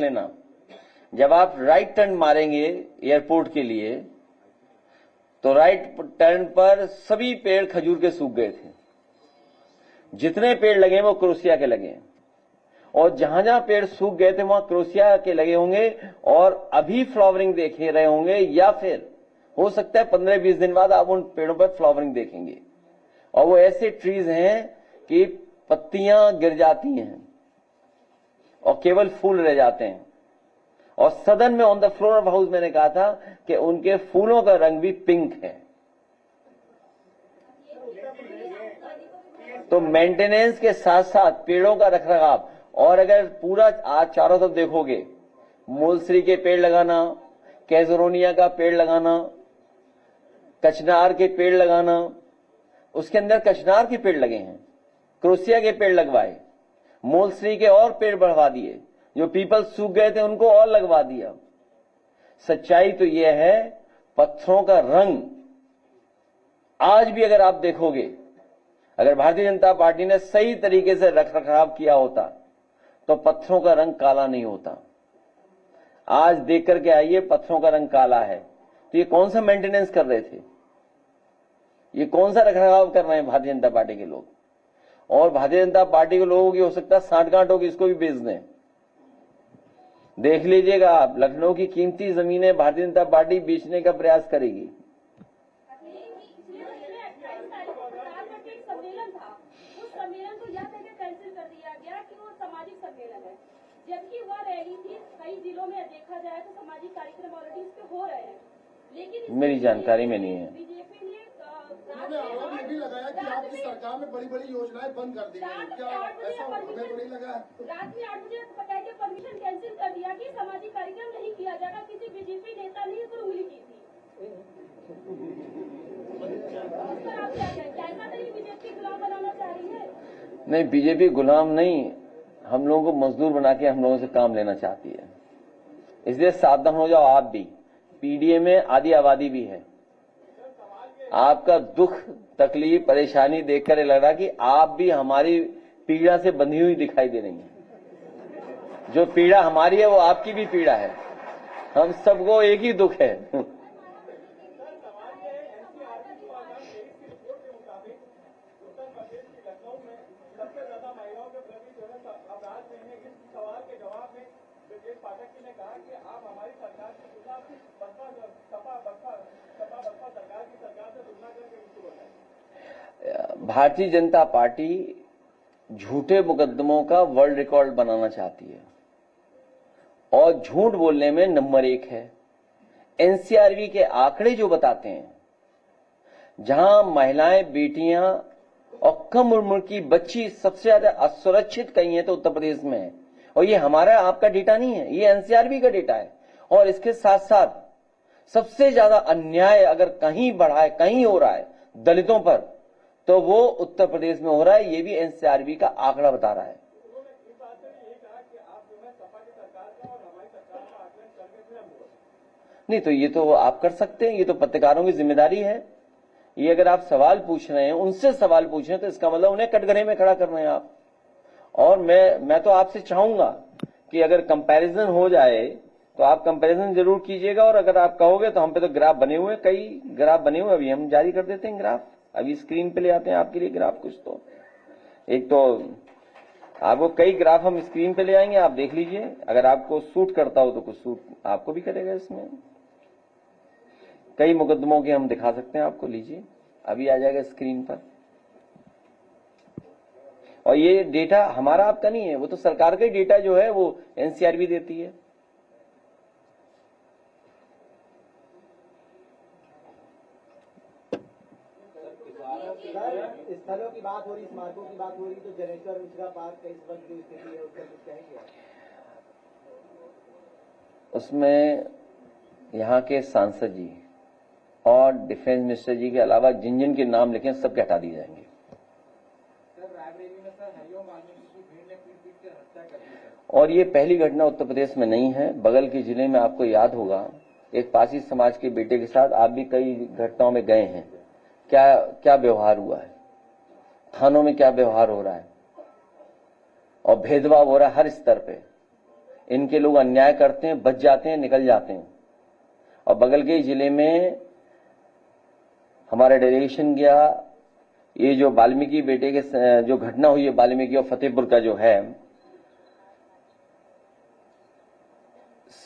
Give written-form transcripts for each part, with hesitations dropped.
लेना, जब आप राइट टर्न मारेंगे एयरपोर्ट के लिए तो राइट टर्न पर सभी पेड़ खजूर के सूख गए थे। जितने पेड़ लगे वो क्रोशिया के लगे और जहां जहां पेड़ सूख गए थे वहां क्रोशिया के लगे होंगे और अभी फ्लावरिंग देख रहे होंगे, या फिर हो सकता है 15-20 दिन बाद आप उन पेड़ों पर फ्लावरिंग देखेंगे। और वो ऐसे ट्रीज हैं कि पत्तियां गिर जाती हैं और केवल फूल रह जाते हैं। और सदन में on the floor of house मैंने कहा था कि उनके फूलों का रंग भी पिंक है। तो मेंटेनेंस के साथ साथ पेड़ों का रखरखाव, और अगर पूरा आज चारों तरफ देखोगे, मूलश्री के पेड़ लगाना, कैजरोनिया का पेड़ लगाना, कचनार के पेड़ लगाना, उसके अंदर कचनार के पेड़ लगे हैं, क्रोशिया के पेड़ लगवाए, मूलश्री के और पेड़ बढ़वा दिए, जो पीपल सूख गए थे उनको और लगवा दिया। सच्चाई तो यह है, पत्थरों का रंग आज भी अगर आप देखोगे, अगर भारतीय जनता पार्टी ने सही तरीके से रखरखाव किया होता तो पत्थरों का रंग काला नहीं होता। आज देख करके आइए, पत्थरों का रंग काला है। तो ये कौन सा मेंटेनेंस कर रहे थे, ये कौन सा रखरखाव कर रहे हैं भारतीय जनता पार्टी के लोग? और भारतीय जनता पार्टी के लोगों की हो सकता है सांठगांठ होगी, इसको भी बेच दें। देख लीजिएगा आप, लखनऊ की कीमती जमीनें भारतीय जनता पार्टी बेचने का प्रयास करेगी। जबकि वह रैली थी, कई जिलों में देखा जाए तो सामाजिक कार्यक्रम ऑलरेडी इस पे हो रहे हैं, लेकिन मेरी जानकारी में नहीं है। बीजेपी ने आरोप ये भी लगाया कि आपकी सरकार ने बड़ी योजनाएं बंद कर दी हैं। क्या ऐसा हमें तो नहीं लगा? रात में 8 बजे कहकर परमिशन कैंसिल कर दिया कि सामाजिक कार्यक्रम नहीं किया जाएगा। किसी बीजेपी नेता ने इस पर उंगली की थी। उस पर आप क्या कहें? क्या ऐसा नहीं बीजेपी गुलाम बनाना चाह रही है? नहीं, बीजेपी गुलाम नहीं, हम लोगों को मजदूर बना के हम लोगों से काम लेना चाहती है। इसलिए सावधान हो जाओ आप भी। पीडीए में आधी आबादी भी है। आपका दुख, तकलीफ, परेशानी देखकर ये लग रहा कि आप भी हमारी पीड़ा से बंधी हुई दिखाई दे रही हैं। जो पीड़ा हमारी है वो आपकी भी पीड़ा है। हम सबको एक ही दुख है। भारतीय जनता पार्टी झूठे मुकदमों का वर्ल्ड रिकॉर्ड बनाना चाहती है और झूठ बोलने में नंबर 1 है। एनसीआरबी के आंकड़े जो बताते हैं, जहां महिलाएं, बेटियां और कम उम्र की बच्ची सबसे ज्यादा असुरक्षित कहीं है तो उत्तर प्रदेश में है। और ये हमारा आपका डेटा नहीं है, ये एनसीआरबी का डेटा है। और इसके साथ साथ सबसे ज्यादा अन्याय अगर कहीं बढ़ा है, कहीं हो रहा है दलितों पर, तो वो उत्तर प्रदेश में हो रहा है। ये भी एनसीआरबी का आंकड़ा बता रहा है। नहीं तो ये तो आप कर सकते हैं, ये तो पत्रकारों की जिम्मेदारी है। ये अगर आप सवाल पूछ रहे हैं, उनसे सवाल पूछ रहे हैं, तो इसका मतलब उन्हें कटघरे में खड़ा कर रहे हैं आप। और मैं तो आपसे चाहूंगा कि अगर कंपैरिजन हो जाए तो आप कंपैरिजन जरूर कीजिएगा। और अगर आप कहोगे तो हम पे तो ग्राफ बने हुए, कई ग्राफ बने हुए, अभी हम जारी कर देते हैं ग्राफ। अभी स्क्रीन पे ले आते हैं आपके लिए ग्राफ। कुछ तो एक तो आपको कई ग्राफ हम स्क्रीन पे ले आएंगे, आप देख लीजिए। अगर आपको सूट करता हो तो कुछ सूट आपको भी करेगा। इसमें कई मुकदमों के हम दिखा सकते हैं आपको, लीजिए अभी आ जाएगा स्क्रीन पर। और ये डेटा हमारा आपका नहीं है, वो तो सरकार का ही डेटा जो है वो एनसीआरबी देती है। स्थलों की बात हो रही, स्मारकों की बात हो रही, तो जनेश्वर मिश्रा पार्क का इस वक्त जो स्थिति है उसका कुछ कहेंगे? उसमें यहाँ के सांसद जी और डिफेंस मिनिस्टर जी के अलावा जिन जिन के नाम लिखे सब हटा दिए जाएंगे। और ये पहली घटना उत्तर प्रदेश में नहीं है, बगल के जिले में आपको याद होगा एक पासी समाज के बेटे के साथ आप भी कई घटनाओं में गए हैं। क्या व्यवहार हुआ है, थानों में क्या व्यवहार हो रहा है, और भेदभाव हो रहा है हर स्तर पे। इनके लोग अन्याय करते हैं, बच जाते हैं, निकल जाते हैं। और बगल के जिले में हमारा डेलीगेशन गया, ये जो वाल्मीकि बेटे के जो घटना हुई है वाल्मीकि और फतेहपुर का जो है,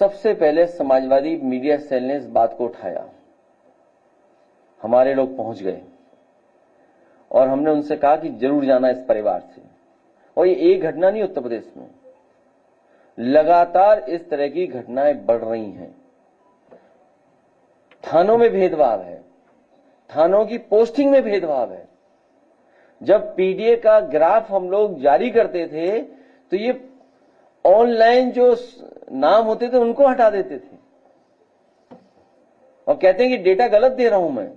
सबसे पहले समाजवादी मीडिया सेल ने इस बात को उठाया। हमारे लोग पहुंच गए और हमने उनसे कहा कि जरूर जाना इस परिवार से। और ये एक घटना नहीं, उत्तर प्रदेश में लगातार इस तरह की घटनाएं बढ़ रही हैं। थानों में भेदभाव है, थानों की पोस्टिंग में भेदभाव है। जब पीडीए का ग्राफ हम लोग जारी करते थे तो ये ऑनलाइन जो नाम होते थे उनको हटा देते थे और कहते हैं कि डेटा गलत दे रहा हूं मैं,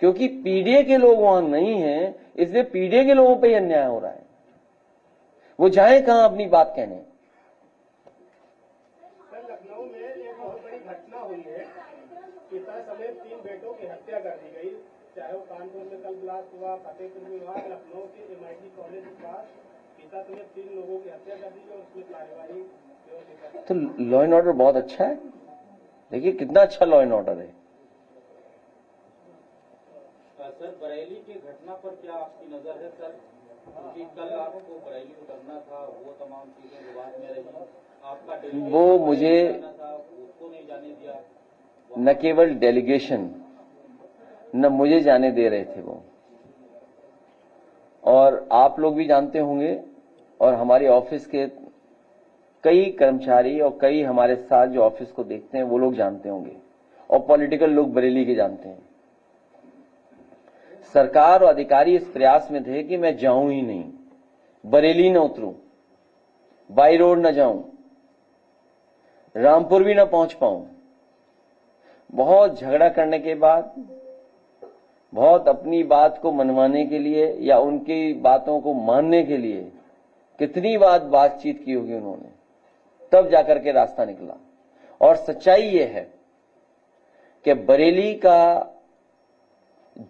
क्योंकि पीडीए के लोग वहां नहीं हैं, इसलिए पीडीए के लोगों पे ही अन्याय हो रहा है। वो जाए कहां अपनी बात कहने। लखनऊ में एक बहुत बड़ी घटना हुई है, पिता समेत 3 बेटों की हत्या कर दी गई, चाहे वो कानपुर में कल ब्लास्ट हुआ, फतेहपुर में हुआ, लखनऊ के MIT कॉलेज के पास पिता समेत 3 लोगों की हत्या कर दी गई और उसमें कार्यवाही। तो लॉ एंड ऑर्डर बहुत अच्छा है, देखिए कितना अच्छा लॉ एंड ऑर्डर है। सर, बरेली की घटना पर क्या आपकी नजर है सर? क्योंकि कल आपको बरेली उतरना था, वो तमाम चीजें विवाद में रही, आपका वो मुझे उसको नहीं जाने दिया। न केवल डेलीगेशन, न मुझे जाने दे रहे थे वो, और आप लोग भी जानते होंगे और हमारे ऑफिस के कई कर्मचारी और कई हमारे साथ जो ऑफिस को देखते हैं वो लोग जानते होंगे, और पॉलिटिकल लोग बरेली के जानते हैं। सरकार और अधिकारी इस प्रयास में थे कि मैं जाऊं ही नहीं, बरेली न उतरूं, बाई रोड न जाऊं, रामपुर भी न पहुंच पाऊं। बहुत झगड़ा करने के बाद, बहुत अपनी बात को मनवाने के लिए या उनकी बातों को मानने के लिए कितनी बातचीत की होगी उन्होंने, तब जाकर के रास्ता निकला। और सच्चाई ये है कि बरेली का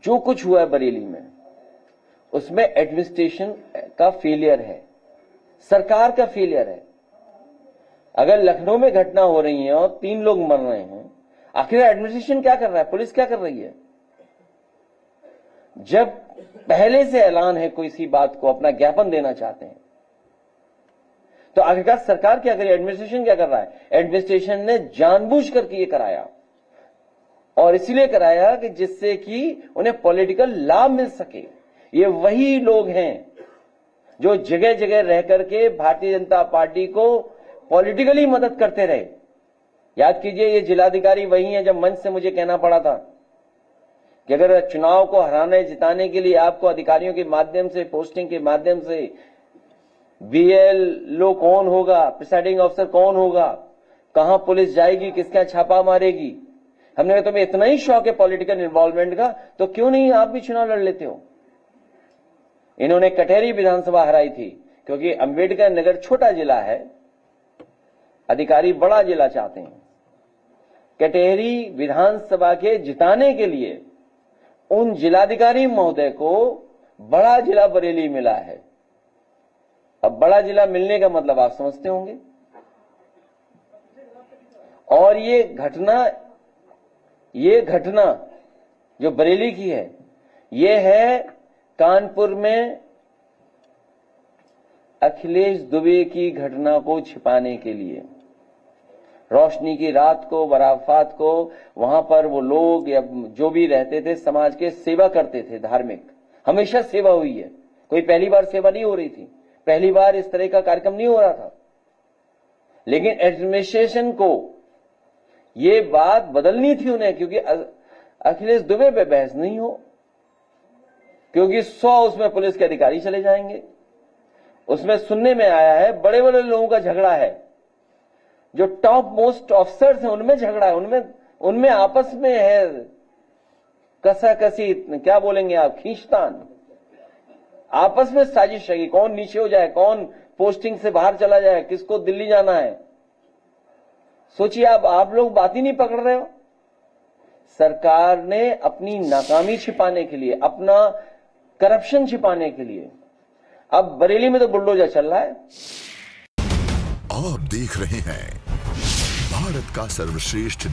जो कुछ हुआ है बरेली में, उसमें एडमिनिस्ट्रेशन का फेलियर है, सरकार का फेलियर है। अगर लखनऊ में घटना हो रही है और 3 लोग मर रहे हैं, आखिर एडमिनिस्ट्रेशन क्या कर रहा है, पुलिस क्या कर रही है? जब पहले से ऐलान है कोई सी बात को अपना ज्ञापन देना चाहते हैं, तो आखिरकार सरकार क्या करे, एडमिनिस्ट्रेशन क्या कर रहा है? एडमिनिस्ट्रेशन ने जानबूझ करके ये कराया, और इसलिए कराया कि जिससे कि उन्हें पॉलिटिकल लाभ मिल सके। ये वही लोग हैं जो जगह जगह रह करके भारतीय जनता पार्टी को पॉलिटिकली मदद करते रहे। याद कीजिए, ये जिलाधिकारी वही है जब मंच से मुझे कहना पड़ा था कि अगर चुनाव को हराने जिताने के लिए आपको अधिकारियों के माध्यम से, पोस्टिंग के माध्यम से BLO कौन होगा, प्रिसाइडिंग ऑफिसर कौन होगा, कहां पुलिस जाएगी, किसका छापा मारेगी, हमने कहा तुम्हें इतना ही शौक है पॉलिटिकल इन्वॉल्वमेंट का, तो क्यों नहीं आप भी चुनाव लड़ लेते हो। इन्होंने कटेहरी विधानसभा हराई थी, क्योंकि अंबेडकर नगर छोटा जिला है, अधिकारी बड़ा जिला चाहते हैं। कटेहरी विधानसभा के जिताने के लिए उन जिलाधिकारी महोदय को बड़ा जिला बरेली मिला है। अब बड़ा जिला मिलने का मतलब आप समझते होंगे। और ये घटना जो बरेली की है, ये है कानपुर में अखिलेश दुबे की घटना को छिपाने के लिए। रोशनी की रात को, बराफात को, वहां पर वो लोग या जो भी रहते थे समाज के, सेवा करते थे, धार्मिक, हमेशा सेवा हुई है। कोई पहली बार सेवा नहीं हो रही थी, पहली बार इस तरह का कार्यक्रम नहीं हो रहा था। लेकिन एडमिनिस्ट्रेशन को ये बात बदलनी थी उन्हें, क्योंकि अखिलेश दुबे पे बहस नहीं हो, क्योंकि 100 उसमें पुलिस के अधिकारी चले जाएंगे। उसमें सुनने में आया है बड़े बड़े लोगों का झगड़ा है, जो टॉप मोस्ट ऑफिसर्स हैं उनमें झगड़ा है, उनमें आपस में है कसाकसी, क्या बोलेंगे आप, खींचतान, आपस में साजिश है कि कौन नीचे हो जाए, कौन पोस्टिंग से बाहर चला जाए, किसको दिल्ली जाना है। सोचिए आप लोग बात ही नहीं पकड़ रहे हो। सरकार ने अपनी नाकामी छिपाने के लिए, अपना करप्शन छिपाने के लिए, अब बरेली में तो बुलडोजर चल रहा है। आप देख देख रहे हैं भारत का सर्वश्रेष्ठ